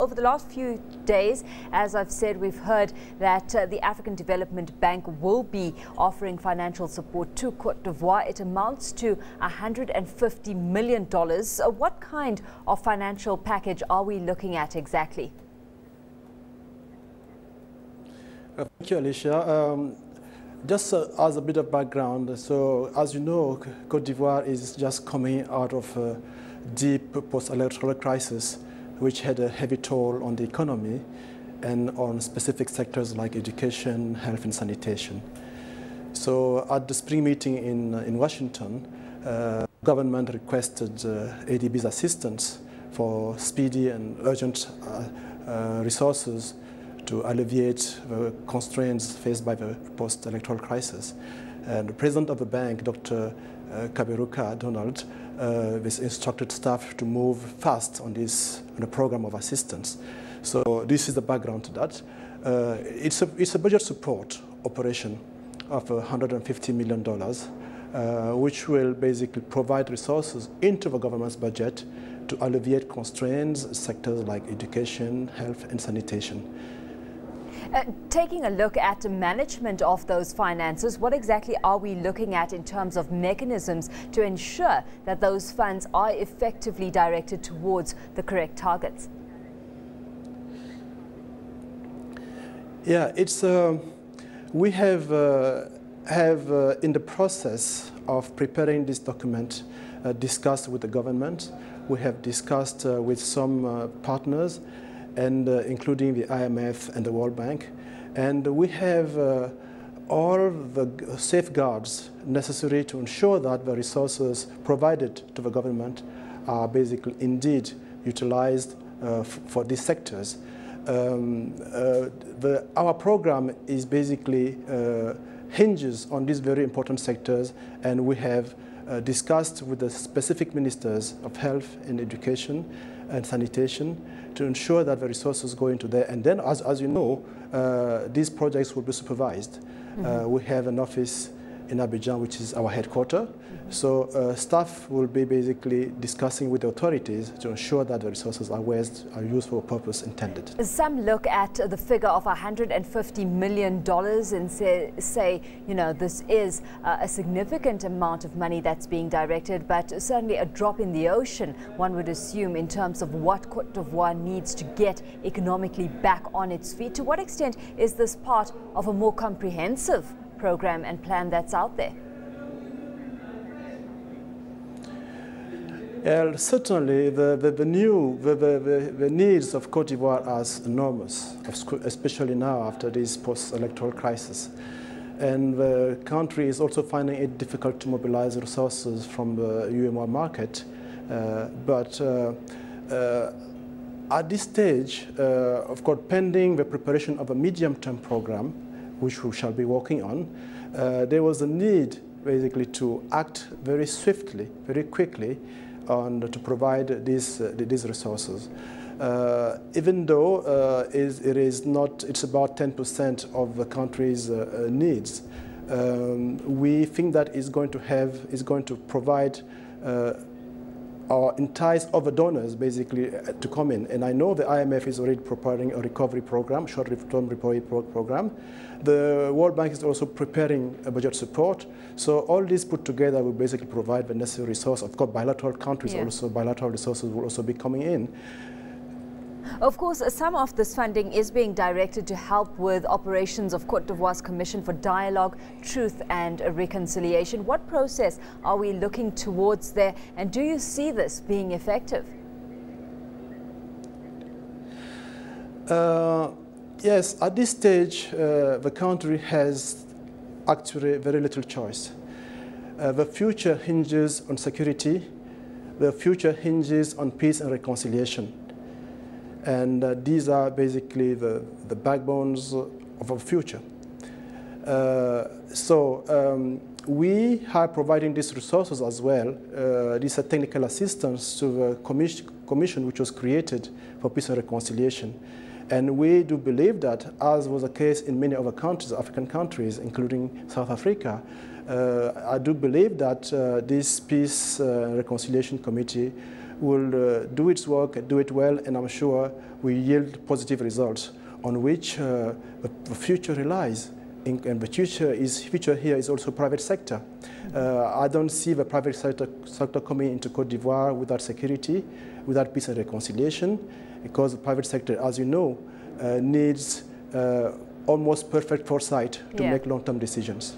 Over the last few days, as I've said, we've heard that the African Development Bank will be offering financial support to Cote d'Ivoire. It amounts to $150 million. What kind of financial package are we looking at exactly? Thank you, Alicia. Just as a bit of background, so as you know, Cote d'Ivoire is just coming out of a deep post-electoral crisis, which had a heavy toll on the economy and on specific sectors like education, health and sanitation. So at the spring meeting in Washington, government requested ADB's assistance for speedy and urgent resources to alleviate the constraints faced by the post-electoral crisis. And the president of the bank, Dr. Kaberuka Donald, has instructed staff to move fast on a program of assistance. So this is the background to that. It's a budget support operation of $150 million, which will basically provide resources into the government's budget to alleviate constraints sectors like education, health and sanitation. Taking a look at the management of those finances, what exactly are we looking at in terms of mechanisms to ensure that those funds are effectively directed towards the correct targets? Yeah, we have in the process of preparing this document discussed with the government. We have discussed with some partners, and including the IMF and the World Bank. And we have all the safeguards necessary to ensure that the resources provided to the government are basically indeed utilized for these sectors. Our program is basically hinges on these very important sectors, and we have discussed with the specific ministers of health and education and sanitation to ensure that the resources go into there. And then, as you know, these projects will be supervised. We have an office in Abidjan, which is our headquarters. So staff will be basically discussing with the authorities to ensure that the resources are used for the purpose intended. Some look at the figure of $150 million and say, you know, this is a significant amount of money that's being directed, but certainly a drop in the ocean, one would assume, in terms of what Cote d'Ivoire needs to get economically back on its feet. To what extent is this part of a more comprehensive program and plan that's out there? Certainly, the needs of Cote d'Ivoire are enormous, especially now after this post-electoral crisis. And the country is also finding it difficult to mobilize resources from the UMR market. But at this stage, of course, pending the preparation of a medium-term program, which we shall be working on, there was a need basically to act very swiftly, very quickly, to provide these resources. Even though it's about 10% of the country's needs, we think that is going to provide or entice other donors basically to come in. And I know the IMF is already preparing a recovery program, short-term recovery program. The World Bank is also preparing a budget support. So all this put together will basically provide the necessary resource. Of course, bilateral countries also, bilateral resources will also be coming in. Of course, some of this funding is being directed to help with operations of Cote d'Ivoire's Commission for Dialogue, Truth and Reconciliation. What process are we looking towards there, and do you see this being effective? Yes, at this stage, the country has actually very little choice. The future hinges on security. The future hinges on peace and reconciliation. And these are basically the backbones of our future. We are providing these resources as well. These are technical assistance to the commission which was created for peace and reconciliation. And we do believe that, as was the case in many other countries, African countries, including South Africa, I do believe that this Peace Reconciliation Committee will do its work, do it well, and I'm sure will yield positive results on which the future relies. And the future here is also private sector. I don't see the private sector coming into Cote d'Ivoire without security, without peace and reconciliation, because the private sector, as you know, needs almost perfect foresight to make long-term decisions.